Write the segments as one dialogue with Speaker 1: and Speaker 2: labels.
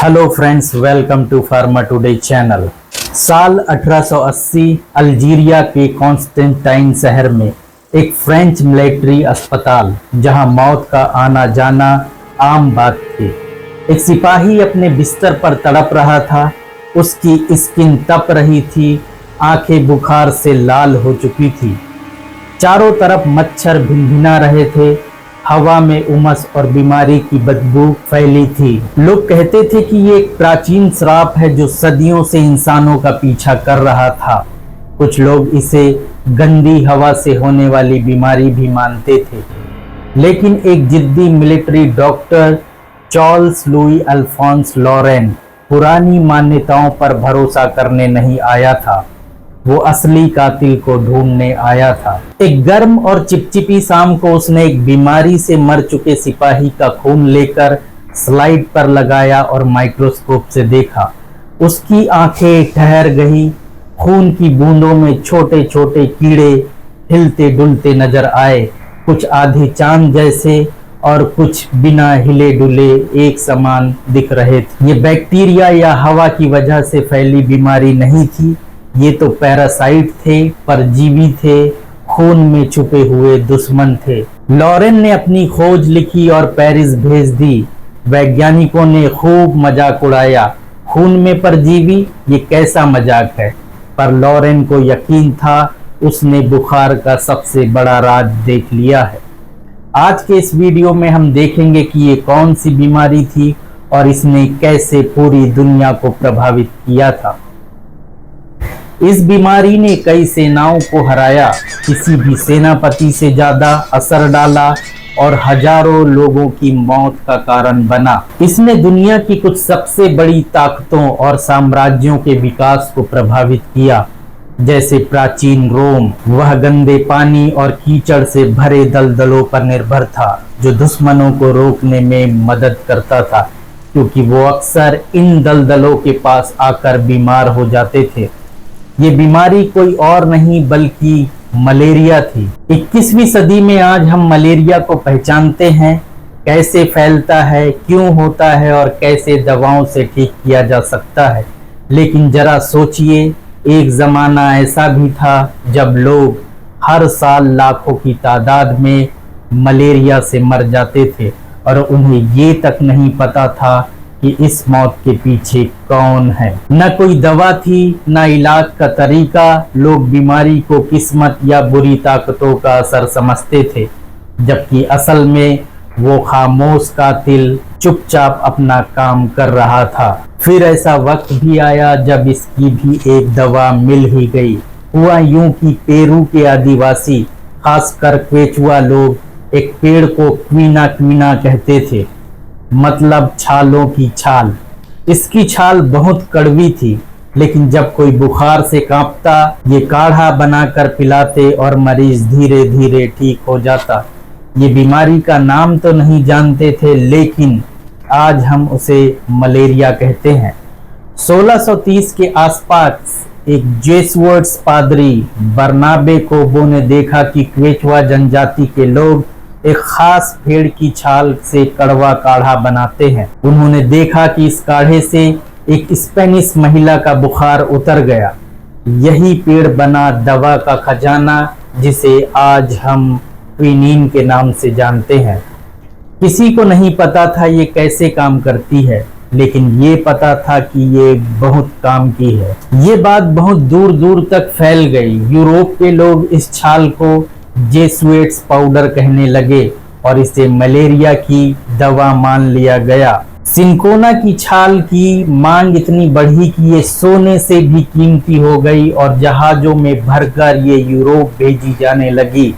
Speaker 1: Hello friends, welcome to pharma today channel. साल 1880 Algeria के Constantine शहर में एक फ्रेंच मिलिट्री अस्पताल, जहां मौत का आना जाना आम बात थी। एक सिपाही अपने बिस्तर पर तड़प रहा था। उसकी स्किन तप रही थी, आंखें बुखार से लाल हो चुकी थी। चारों तरफ मच्छर भिनभिना रहे थे। हवा में उमस और बीमारी की बदबू फैली थी। लोग कहते थे कि ये एक प्राचीन श्राप है जो सदियों से इंसानों का पीछा कर रहा था। कुछ लोग इसे गंदी हवा से होने वाली बीमारी भी मानते थे, लेकिन एक जिद्दी military doctor Charles Louis Alphonse Laveran पुरानी मान्यताओं पर भरोसा करने नहीं आया था। वो असली कातिल को ढूंढने आया था। एक गर्म और चिपचिपी शाम को उसने एक बीमारी से मर चुके सिपाही का खून लेकर स्लाइड पर लगाया और माइक्रोस्कोप से देखा। उसकी आंखें ठहर गई। खून की बूंदों में छोटे छोटे कीड़े हिलते डुलते नजर आए, कुछ आधे चांद जैसे और कुछ बिना हिले डुले एक समान दिख रहे थे। ये बैक्टीरिया या हवा की वजह से फैली बीमारी नहीं थी। ये तो पैरासाइट थे, परजीवी थे, खून में छुपे हुए दुश्मन थे। लॉरेन ने अपनी खोज लिखी और पेरिस भेज दी। वैज्ञानिकों ने खूब मजाक उड़ाया। खून में परजीवी, ये कैसा मजाक है? पर लॉरेन को यकीन था, उसने बुखार का सबसे बड़ा राज देख लिया है। आज के इस वीडियो में हम देखेंगे कि ये कौन सी बीमारी थी और इसने कैसे पूरी दुनिया को प्रभावित किया था। इस बीमारी ने कई सेनाओं को हराया, किसी भी सेनापति से ज्यादा असर डाला और हजारों लोगों की मौत का कारण बना। इसने दुनिया की कुछ सबसे बड़ी ताकतों और साम्राज्यों के विकास को प्रभावित किया, जैसे प्राचीन रोम। वह गंदे पानी और कीचड़ से भरे दलदलों पर निर्भर था, जो दुश्मनों को रोकने में मदद करता था, क्योंकि वो अक्सर इन दलदलों के पास आकर बीमार हो जाते थे। ये बीमारी कोई और नहीं बल्कि मलेरिया थी। 21वीं सदी में आज हम मलेरिया को पहचानते हैं, कैसे फैलता है, क्यों होता है और कैसे दवाओं से ठीक किया जा सकता है। लेकिन जरा सोचिए, एक जमाना ऐसा भी था जब लोग हर साल लाखों की तादाद में मलेरिया से मर जाते थे और उन्हें ये तक नहीं पता था कि इस मौत के पीछे कौन है। न कोई दवा थी, न इलाज का तरीका। लोग बीमारी को किस्मत या बुरी ताकतों का असर समझते थे, जबकि असल में वो खामोश कातिल चुपचाप अपना काम कर रहा था। फिर ऐसा वक्त भी आया जब इसकी भी एक दवा मिल ही गई। हुआ यूं कि पेरू के आदिवासी, खासकर क्वेचुआ लोग, एक पेड़ को क्वीना क्वीना कहते थे, मतलब छालों की छाल। इसकी छाल बहुत कड़वी थी, लेकिन जब कोई बुखार से कांपता, ये काढ़ा बनाकर पिलाते और मरीज धीरे धीरे ठीक हो जाता। ये बीमारी का नाम तो नहीं जानते थे, लेकिन आज हम उसे मलेरिया कहते हैं। 1630 के आसपास एक जेसुइट्स पादरी बर्नाबे कोबो ने देखा कि क्वेचुआ जनजाति के लोग एक खास पेड़ की छाल से कड़वा काढ़ा बनाते हैं। उन्होंने देखा कि इस काढ़े से एक स्पेनिश महिला का बुखार उतर गया। यही पेड़ बना दवा का खजाना, जिसे आज हम क्विनीन के नाम से जानते हैं। किसी को नहीं पता था ये कैसे काम करती है, लेकिन ये पता था कि ये बहुत काम की है। ये बात बहुत दूर दूर तक फैल गई। यूरोप के लोग इस छाल को जेसुइट्स पाउडर कहने लगे और इसे मलेरिया की दवा मान लिया गया। सिंकोना की छाल की मांग इतनी बढ़ी कि ये सोने से भी कीमती हो गई और जहाजों में भरकर ये यूरोप भेजी जाने लगी।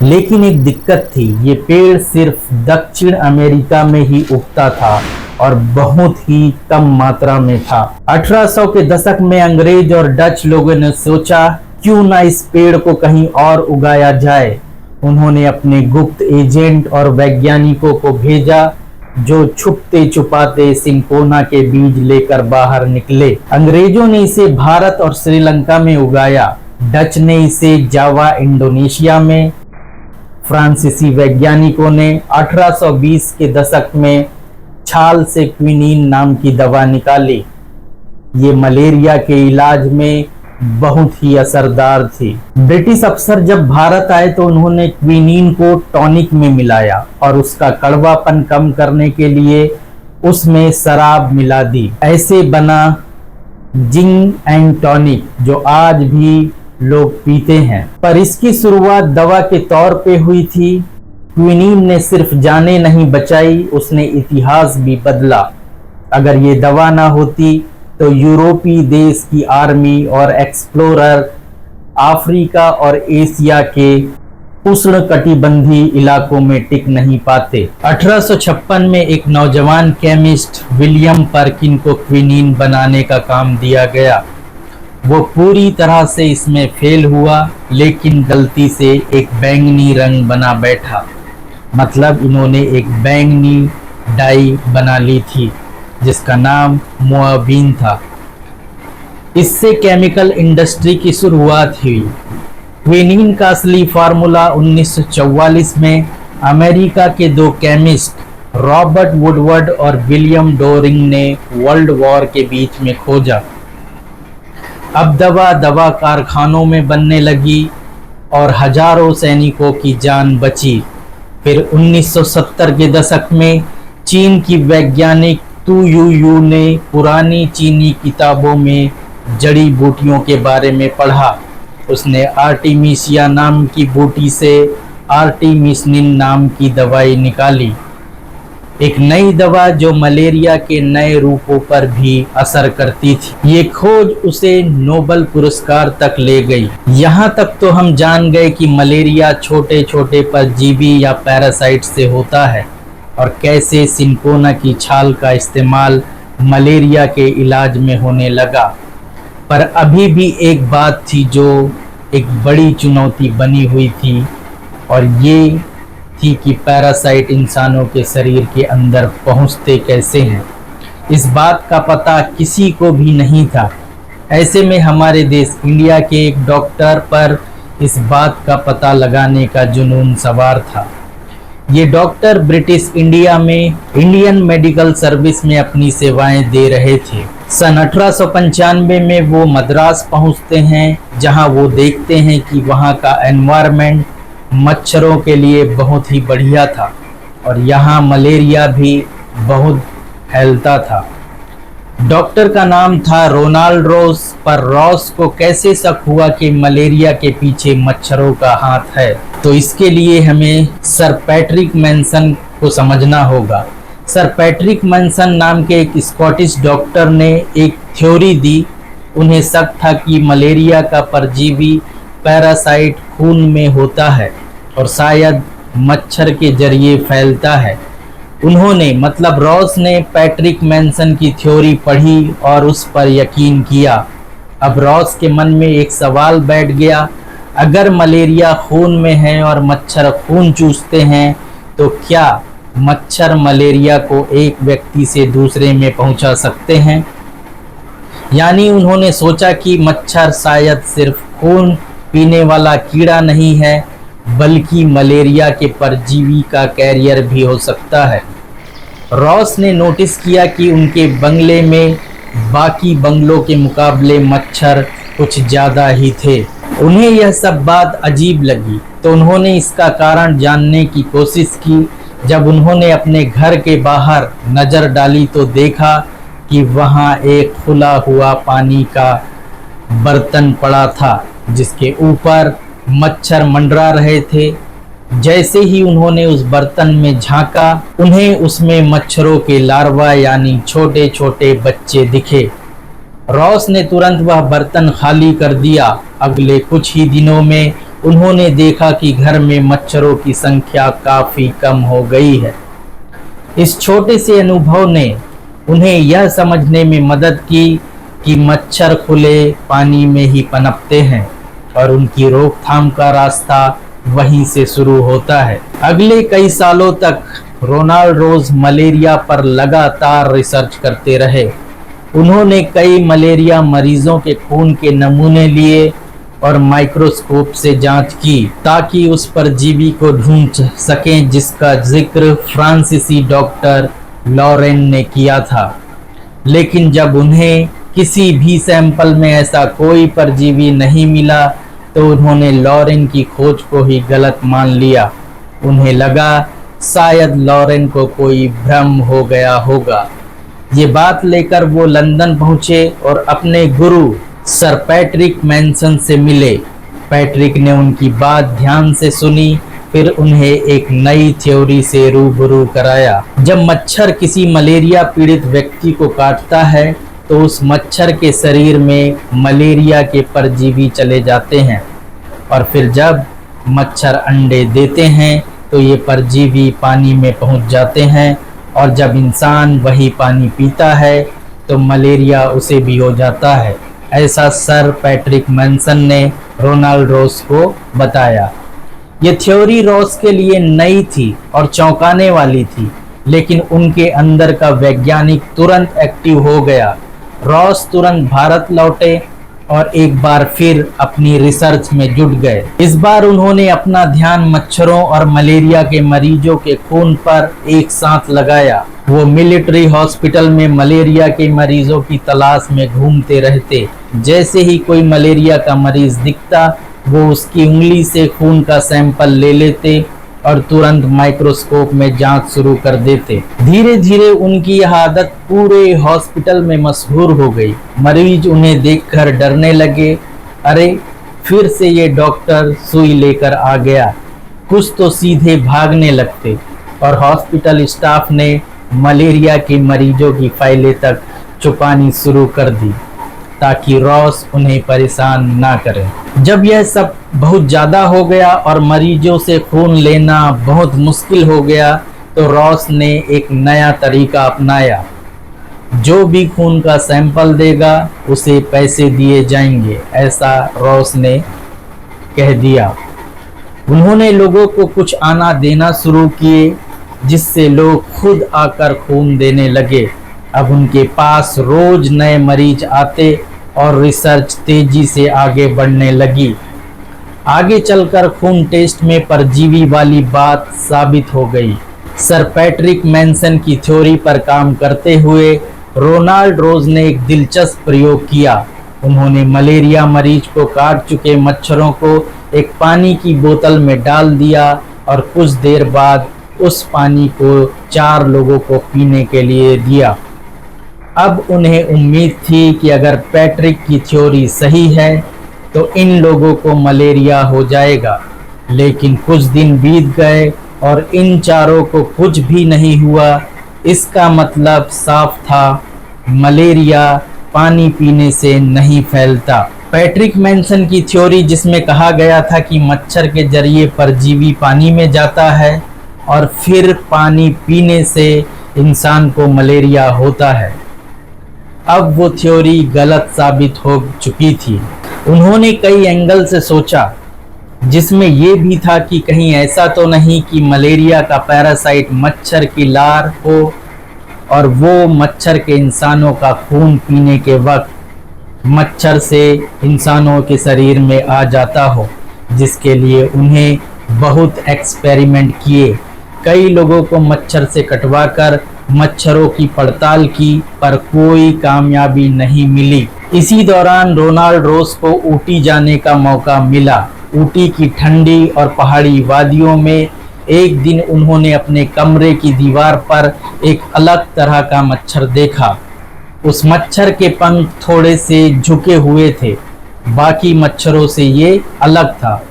Speaker 1: लेकिन एक दिक्कत थी, ये पेड़ सिर्फ दक्षिण अमेरिका में ही उगता था और बहुत ही कम मात्रा में था। 1800 के दशक में अंग्रेज और डच लोगों ने सोचा, क्यों ना इस पेड़ को कहीं और उगाया जाए। उन्होंने अपने गुप्त एजेंट और वैज्ञानिकों को भेजा, जो छुपते छुपाते सिंकोना के बीज लेकर बाहर निकले। अंग्रेजों ने इसे भारत और श्रीलंका में उगाया, डच ने इसे जावा इंडोनेशिया में, फ्रांसीसी वैज्ञानिकों ने 1820 के दशक में छाल से क्विनीन नाम की दवा निकाली। ये मलेरिया के इलाज में बहुत ही असरदार थी। ब्रिटिश अफसर जब भारत आए तो उन्होंने क्विनीन को टॉनिक में मिलाया और उसका कड़वापन कम करने के लिए उसमें शराब मिला दी। ऐसे बना जिन एंड टॉनिक, जो आज भी लोग पीते हैं। पर इसकी शुरुआत दवा के तौर पे हुई थी। क्विनीन ने सिर्फ जाने नहीं बचाई, उसने इतिहास भी बदला। अगर ये दवा ना होती तो यूरोपीय देश की आर्मी और एक्सप्लोरर अफ्रीका और एशिया के उष्णकटिबंधीय इलाकों में टिक नहीं पाते। 1856 में एक नौजवान केमिस्ट विलियम पर्किन को क्विनीन बनाने का काम दिया गया। वो पूरी तरह से इसमें फेल हुआ, लेकिन गलती से एक बैंगनी रंग बना बैठा। मतलब इन्होंने एक बैंगनी डाई बना ली थी जिसका नाम मोआबीन था। इससे केमिकल इंडस्ट्री की शुरुआत हुई। क्विनीन का असली फार्मूला 1944 में अमेरिका के दो केमिस्ट रॉबर्ट वुडवर्ड और विलियम डोरिंग ने वर्ल्ड वॉर के बीच में खोजा। अब दवा कारखानों में बनने लगी और हजारों सैनिकों की जान बची। फिर 1970 के दशक में चीन की वैज्ञानिक तू यू ने पुरानी चीनी किताबों में जड़ी बूटियों के बारे में पढ़ा। उसने आर्टिमिसिया नाम की बूटी से आर्टिमिसनिन नाम की दवाई निकाली, एक नई दवा जो मलेरिया के नए रूपों पर भी असर करती थी। ये खोज उसे नोबेल पुरस्कार तक ले गई। यहाँ तक तो हम जान गए कि मलेरिया छोटे छोटे परजीवी या पैरासाइट से होता है और कैसे सिनकोना की छाल का इस्तेमाल मलेरिया के इलाज में होने लगा। पर अभी भी एक बात थी जो एक बड़ी चुनौती बनी हुई थी, और ये थी कि पैरासाइट इंसानों के शरीर के अंदर पहुंचते कैसे हैं। इस बात का पता किसी को भी नहीं था। ऐसे में हमारे देश इंडिया के एक डॉक्टर पर इस बात का पता लगाने का जुनून सवार था। ये डॉक्टर ब्रिटिश इंडिया में इंडियन मेडिकल सर्विस में अपनी सेवाएं दे रहे थे। सन 1895 में वो मद्रास पहुंचते हैं, जहां वो देखते हैं कि वहां का एनवायरनमेंट मच्छरों के लिए बहुत ही बढ़िया था और यहाँ मलेरिया भी बहुत फैलता था। डॉक्टर का नाम था रोनाल्ड रॉस, पर रॉस को कैसे शक हुआ कि मलेरिया के पीछे मच्छरों का हाथ है, तो इसके लिए हमें सर पैट्रिक मैनसन को समझना होगा। सर पैट्रिक मैनसन नाम के एक स्कॉटिश डॉक्टर ने एक थ्योरी दी। उन्हें शक था कि मलेरिया का परजीवी पैरासाइट खून में होता है और शायद मच्छर के जरिए फैलता है। उन्होंने मतलब रॉस ने पैट्रिक मैनसन की थ्योरी पढ़ी और उस पर यकीन किया। अब रॉस के मन में एक सवाल बैठ गया, अगर मलेरिया खून में है और मच्छर खून चूसते हैं तो क्या मच्छर मलेरिया को एक व्यक्ति से दूसरे में पहुंचा सकते हैं? यानी उन्होंने सोचा कि मच्छर शायद सिर्फ खून पीने वाला कीड़ा नहीं है, बल्कि मलेरिया के परजीवी का कैरियर भी हो सकता है। रॉस ने नोटिस किया कि उनके बंगले में बाकी बंगलों के मुकाबले मच्छर कुछ ज़्यादा ही थे। उन्हें यह सब बात अजीब लगी, तो उन्होंने इसका कारण जानने की कोशिश की। जब उन्होंने अपने घर के बाहर नज़र डाली तो देखा कि वहाँ एक खुला हुआ पानी का बर्तन पड़ा था जिसके ऊपर मच्छर मंडरा रहे थे। जैसे ही उन्होंने उस बर्तन में झांका, उन्हें उसमें मच्छरों के लार्वा यानी छोटे छोटे बच्चे दिखे। रॉस ने तुरंत वह बर्तन खाली कर दिया। अगले कुछ ही दिनों में उन्होंने देखा कि घर में मच्छरों की संख्या काफ़ी कम हो गई है। इस छोटे से अनुभव ने उन्हें यह समझने में मदद की कि मच्छर खुले पानी में ही पनपते हैं और उनकी रोकथाम का रास्ता वहीं से शुरू होता है। अगले कई सालों तक रोनाल्ड रोज मलेरिया पर लगातार रिसर्च करते रहे। उन्होंने कई मलेरिया मरीजों के खून के नमूने लिए और माइक्रोस्कोप से जांच की ताकि उस परजीवी को ढूंढ सकें जिसका जिक्र फ्रांसीसी डॉक्टर लॉरेन ने किया था। लेकिन जब उन्हें किसी भी सैंपल में ऐसा कोई परजीवी नहीं मिला तो उन्होंने लॉरेन की खोज को ही गलत मान लिया। उन्हें लगा शायद लॉरेन को कोई भ्रम हो गया होगा। ये बात लेकर वो लंदन पहुंचे और अपने गुरु सर पैट्रिक मैनसन से मिले। पैट्रिक ने उनकी बात ध्यान से सुनी, फिर उन्हें एक नई थ्योरी से रूबरू कराया। जब मच्छर किसी मलेरिया पीड़ित व्यक्ति को काटता है तो उस मच्छर के शरीर में मलेरिया के परजीवी चले जाते हैं और फिर जब मच्छर अंडे देते हैं तो ये परजीवी पानी में पहुंच जाते हैं और जब इंसान वही पानी पीता है तो मलेरिया उसे भी हो जाता है। ऐसा सर पैट्रिक मैनसन ने रोनाल्ड रॉस को बताया। ये थ्योरी रॉस के लिए नई थी और चौंकाने वाली थी, लेकिन उनके अंदर का वैज्ञानिक तुरंत एक्टिव हो गया। रॉस तुरंत भारत लौटे और एक बार फिर अपनी रिसर्च में जुट गए। इस बार उन्होंने अपना ध्यान मच्छरों और मलेरिया के मरीजों के खून पर एक साथ लगाया। वो मिलिट्री हॉस्पिटल में मलेरिया के मरीजों की तलाश में घूमते रहते। जैसे ही कोई मलेरिया का मरीज दिखता वो उसकी उंगली से खून का सैंपल ले लेते और तुरंत माइक्रोस्कोप में जांच शुरू कर देते। धीरे धीरे उनकी यह आदत पूरे हॉस्पिटल में मशहूर हो गई। मरीज उन्हें देखकर डरने लगे। अरे फिर से ये डॉक्टर सुई लेकर आ गया, कुछ तो सीधे भागने लगते और हॉस्पिटल स्टाफ ने मलेरिया के मरीजों की फाइलें तक छुपानी शुरू कर दी ताकि रॉस उन्हें परेशान ना करे। जब यह सब बहुत ज़्यादा हो गया और मरीजों से खून लेना बहुत मुश्किल हो गया तो रॉस ने एक नया तरीका अपनाया। जो भी खून का सैंपल देगा उसे पैसे दिए जाएंगे, ऐसा रॉस ने कह दिया। उन्होंने लोगों को कुछ आना देना शुरू किए जिससे लोग खुद आकर खून देने लगे। अब उनके पास रोज नए मरीज आते और रिसर्च तेजी से आगे बढ़ने लगी। आगे चलकर खून टेस्ट में परजीवी वाली बात साबित हो गई। सर पैट्रिक मैनसन की थ्योरी पर काम करते हुए रोनाल्ड रॉस ने एक दिलचस्प प्रयोग किया। उन्होंने मलेरिया मरीज को काट चुके मच्छरों को एक पानी की बोतल में डाल दिया और कुछ देर बाद उस पानी को 4 लोगों को पीने के लिए दिया। अब उन्हें उम्मीद थी कि अगर पैट्रिक की थ्योरी सही है तो इन लोगों को मलेरिया हो जाएगा। लेकिन कुछ दिन बीत गए और इन चारों को कुछ भी नहीं हुआ। इसका मतलब साफ था, मलेरिया पानी पीने से नहीं फैलता। पैट्रिक मैनसन की थ्योरी जिसमें कहा गया था कि मच्छर के जरिए परजीवी पानी में जाता है और फिर पानी पीने से इंसान को मलेरिया होता है, अब वो थ्योरी गलत साबित हो चुकी थी। उन्होंने कई एंगल से सोचा, जिसमें ये भी था कि कहीं ऐसा तो नहीं कि मलेरिया का पैरासाइट मच्छर की लार हो और वो मच्छर के इंसानों का खून पीने के वक्त मच्छर से इंसानों के शरीर में आ जाता हो, जिसके लिए उन्हें बहुत एक्सपेरिमेंट किए। कई लोगों को मच्छर से कटवाकर मच्छरों की पड़ताल की पर कोई कामयाबी नहीं मिली। इसी दौरान रोनाल्ड रॉस को ऊटी जाने का मौका मिला। ऊटी की ठंडी और पहाड़ी वादियों में एक दिन उन्होंने अपने कमरे की दीवार पर एक अलग तरह का मच्छर देखा। उस मच्छर के पंख थोड़े से झुके हुए थे, बाकी मच्छरों से ये अलग था।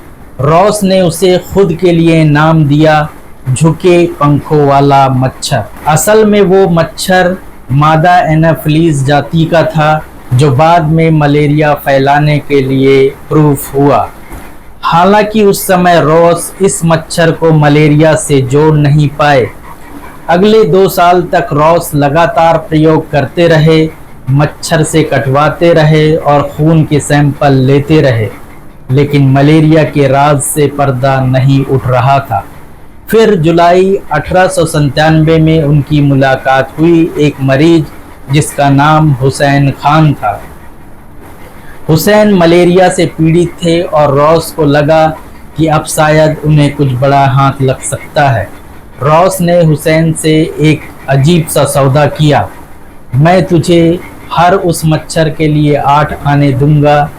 Speaker 1: रॉस ने उसे खुद के लिए नाम दिया, झुके पंखों वाला मच्छर। असल में वो मच्छर मादा एनाफिलीज जाति का था, जो बाद में मलेरिया फैलाने के लिए प्रूफ हुआ। हालांकि उस समय रॉस इस मच्छर को मलेरिया से जोड़ नहीं पाए। अगले 2 साल तक रॉस लगातार प्रयोग करते रहे, मच्छर से कटवाते रहे और खून के सैंपल लेते रहे, लेकिन मलेरिया के राज से पर्दा नहीं उठ रहा था। फिर जुलाई 1897 में उनकी मुलाकात हुई एक मरीज जिसका नाम हुसैन खान था। हुसैन मलेरिया से पीड़ित थे और रॉस को लगा कि अब शायद उन्हें कुछ बड़ा हाथ लग सकता है। रॉस ने हुसैन से एक अजीब सा सौदा किया। मैं तुझे हर उस मच्छर के लिए 8 आने दूंगा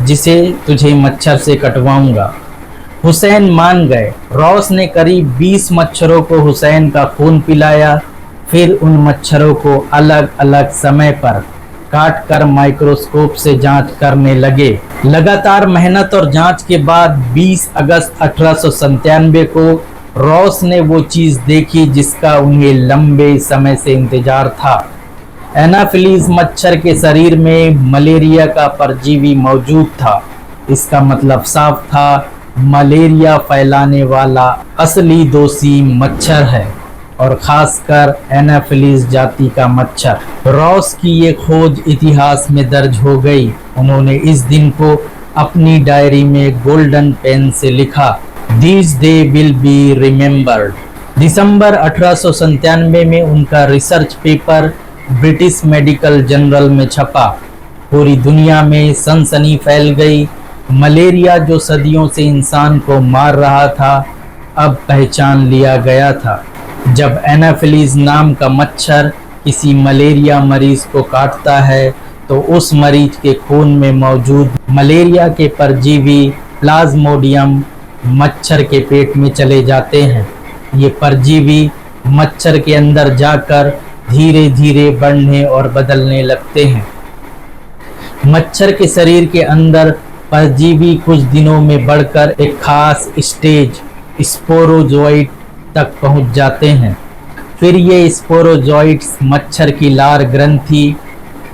Speaker 1: जिसे तुझे मच्छर से कटवाऊंगा। हुसैन मान गए। रॉस ने करीब 20 मच्छरों को हुसैन का खून पिलाया। फिर उन मच्छरों को अलग अलग समय पर काट कर माइक्रोस्कोप से जांच करने लगे। लगातार मेहनत और जांच के बाद 20 अगस्त 1897 को रॉस ने वो चीज देखी जिसका उन्हें लंबे समय से इंतजार था। एनाफिलीज मच्छर के शरीर में मलेरिया का परजीवी मौजूद था। इसका मतलब साफ था, मलेरिया फैलाने वाला असली दोषी मच्छर है, और खासकर एनाफिलीज जाति का मच्छर। रॉस की ये खोज इतिहास में दर्ज हो गई। उन्होंने इस दिन को अपनी डायरी में गोल्डन पेन से लिखा, this day will be remembered. दिसंबर 1897 में उनका research paper British medical journal में छपा। पूरी दुनिया में सनसनी फैल गई। मलेरिया जो सदियों से इंसान को मार रहा था, अब पहचान लिया गया था। जब एनाफिलीज नाम का मच्छर किसी मलेरिया मरीज को काटता है तो उस मरीज के खून में मौजूद मलेरिया के परजीवी प्लाज्मोडियम मच्छर के पेट में चले जाते हैं। ये परजीवी मच्छर के अंदर जाकर धीरे धीरे बढ़ने और बदलने लगते हैं। मच्छर के शरीर के अंदर परजीवी कुछ दिनों में बढ़कर एक खास स्टेज स्पोरोजोइट तक पहुंच जाते हैं। फिर ये स्पोरोजोइट्स मच्छर की लार ग्रंथि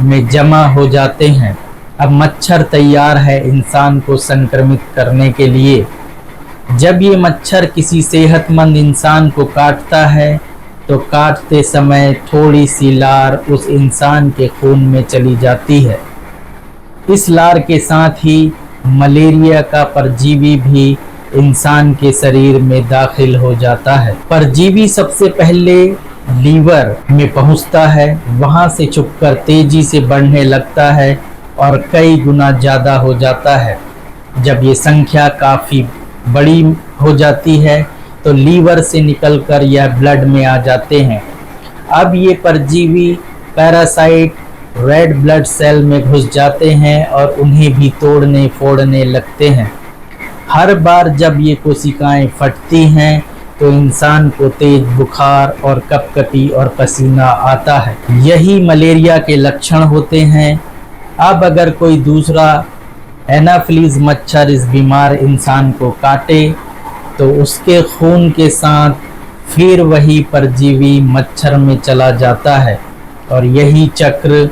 Speaker 1: में जमा हो जाते हैं। अब मच्छर तैयार है इंसान को संक्रमित करने के लिए। जब ये मच्छर किसी सेहतमंद इंसान को काटता है तो काटते समय थोड़ी सी लार उस इंसान के खून में चली जाती है। इस लार के साथ ही मलेरिया का परजीवी भी इंसान के शरीर में दाखिल हो जाता है। परजीवी सबसे पहले लीवर में पहुंचता है, वहां से छुपकर तेजी से बढ़ने लगता है और कई गुना ज़्यादा हो जाता है। जब ये संख्या काफ़ी बड़ी हो जाती है तो लीवर से निकलकर यह ब्लड में आ जाते हैं। अब ये परजीवी पैरासाइट रेड ब्लड सेल में घुस जाते हैं और उन्हें भी तोड़ने फोड़ने लगते हैं। हर बार जब ये कोशिकाएं फटती हैं तो इंसान को तेज बुखार और कपकपी और पसीना आता है। यही मलेरिया के लक्षण होते हैं। अब अगर कोई दूसरा एनाफिलीज मच्छर इस बीमार इंसान को काटे तो उसके खून के साथ फिर वही परजीवी मच्छर में चला जाता है और यही चक्र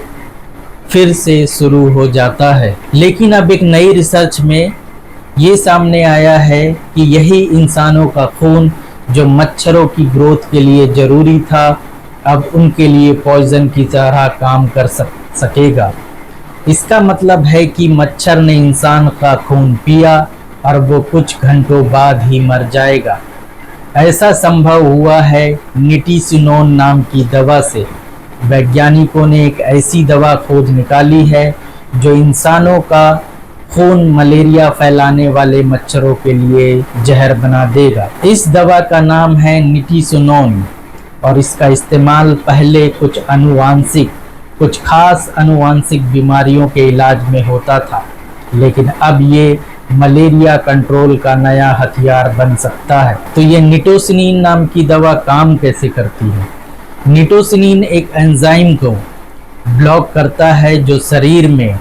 Speaker 1: फिर से शुरू हो जाता है। लेकिन अब एक नई रिसर्च में ये सामने आया है कि यही इंसानों का खून जो मच्छरों की ग्रोथ के लिए ज़रूरी था, अब उनके लिए पॉइजन की तरह काम कर सकेगा। इसका मतलब है कि मच्छर ने इंसान का खून पिया और वो कुछ घंटों बाद ही मर जाएगा। ऐसा संभव हुआ है निटिसिनोन नाम की दवा से। वैज्ञानिकों ने एक ऐसी दवा खोज निकाली है जो इंसानों का खून मलेरिया फैलाने वाले मच्छरों के लिए जहर बना देगा। इस दवा का नाम है निटिसिनोन और इसका इस्तेमाल पहले कुछ खास आनुवांशिक बीमारियों के इलाज में होता था, लेकिन अब ये मलेरिया कंट्रोल का नया हथियार बन सकता है। तो ये निटोसिनीन नाम की दवा काम कैसे करती है? निटोसिनीन एक एंजाइम को ब्लॉक करता है जो शरीर में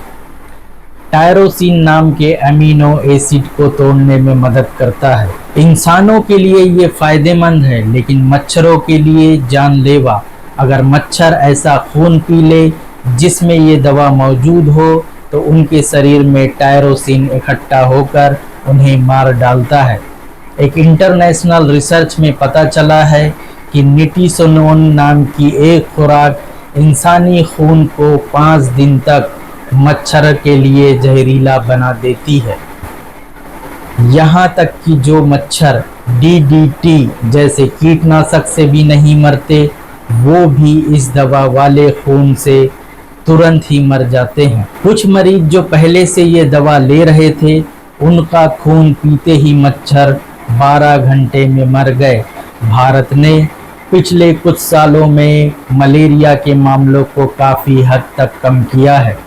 Speaker 1: टायरोसिन नाम के अमीनो एसिड को तोड़ने में मदद करता है। इंसानों के लिए ये फायदेमंद है, लेकिन मच्छरों के लिए जानलेवा। अगर मच्छर ऐसा खून पी ले जिसमें ये दवा मौजूद हो तो उनके शरीर में टायरोसिन इकट्ठा होकर उन्हें मार डालता है। एक इंटरनेशनल रिसर्च में पता चला है कि निटिसिनोन नाम की एक खुराक इंसानी खून को 5 दिन तक मच्छर के लिए जहरीला बना देती है। यहाँ तक कि जो मच्छर DDT जैसे कीटनाशक से भी नहीं मरते, वो भी इस दवा वाले खून से तुरंत ही मर जाते हैं। कुछ मरीज जो पहले से ये दवा ले रहे थे, उनका खून पीते ही मच्छर 12 घंटे में मर गए। भारत ने पिछले कुछ सालों में मलेरिया के मामलों को काफ़ी हद तक कम किया है।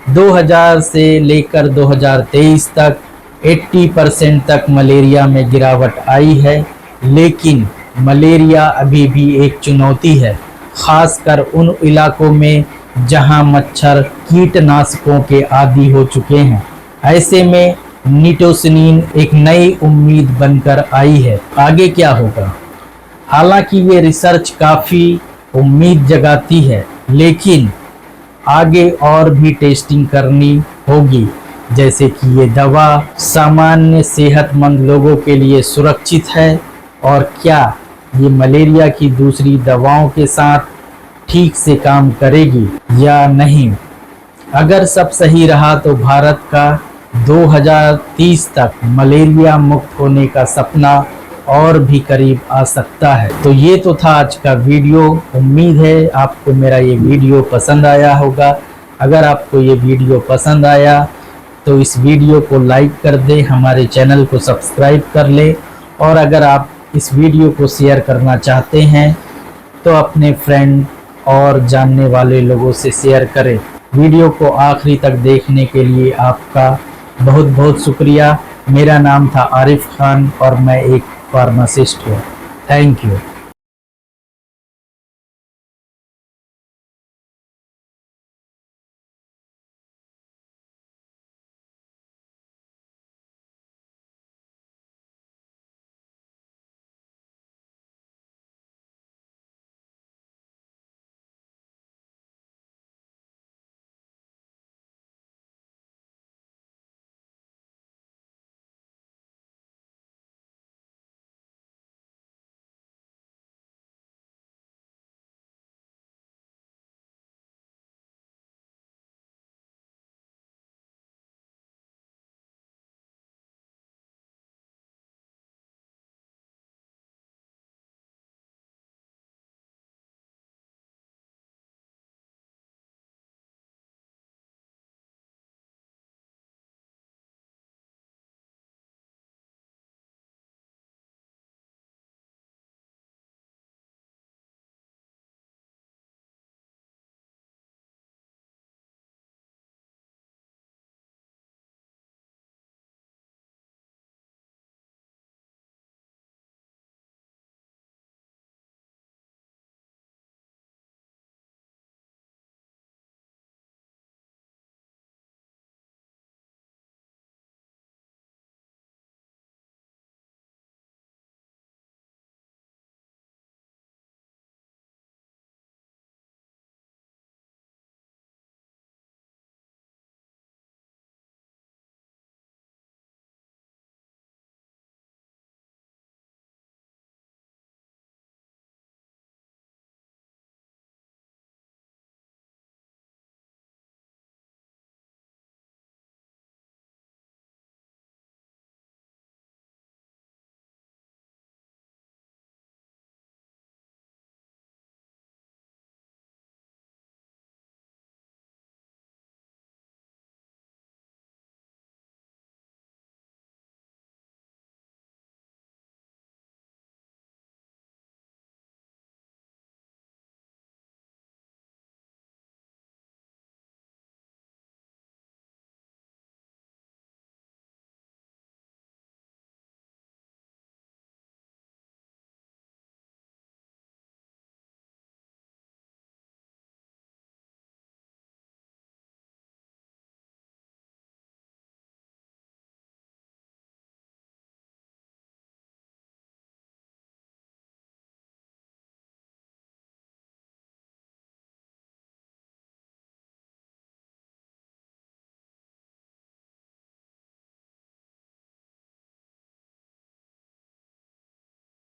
Speaker 1: 2000 से लेकर 2023 तक 80% तक मलेरिया में गिरावट आई है, लेकिन मलेरिया अभी भी एक चुनौती है, खासकर उन इलाकों में जहां मच्छर कीटनाशकों के आदी हो चुके हैं। ऐसे में निटोसिनिन एक नई उम्मीद बनकर आई है। आगे क्या होगा? हालांकि ये रिसर्च काफ़ी उम्मीद जगाती है, लेकिन आगे और भी टेस्टिंग करनी होगी, जैसे कि ये दवा सामान्य सेहतमंद लोगों के लिए सुरक्षित है और क्या ये मलेरिया की दूसरी दवाओं के साथ ठीक से काम करेगी या नहीं। अगर सब सही रहा तो भारत का 2030 तक मलेरिया मुक्त होने का सपना और भी करीब आ सकता है। तो ये तो था आज का वीडियो। उम्मीद है आपको मेरा ये वीडियो पसंद आया होगा। अगर आपको ये वीडियो पसंद आया तो इस वीडियो को लाइक कर दें, हमारे चैनल को सब्सक्राइब कर लें और अगर आप इस वीडियो को शेयर करना चाहते हैं तो अपने फ्रेंड और जानने वाले लोगों से शेयर करें। वीडियो को आखिरी तक देखने के लिए आपका बहुत बहुत शुक्रिया। मेरा नाम था आरिफ खान और मैं एक फार्मासिस्ट हूँ। Thank you.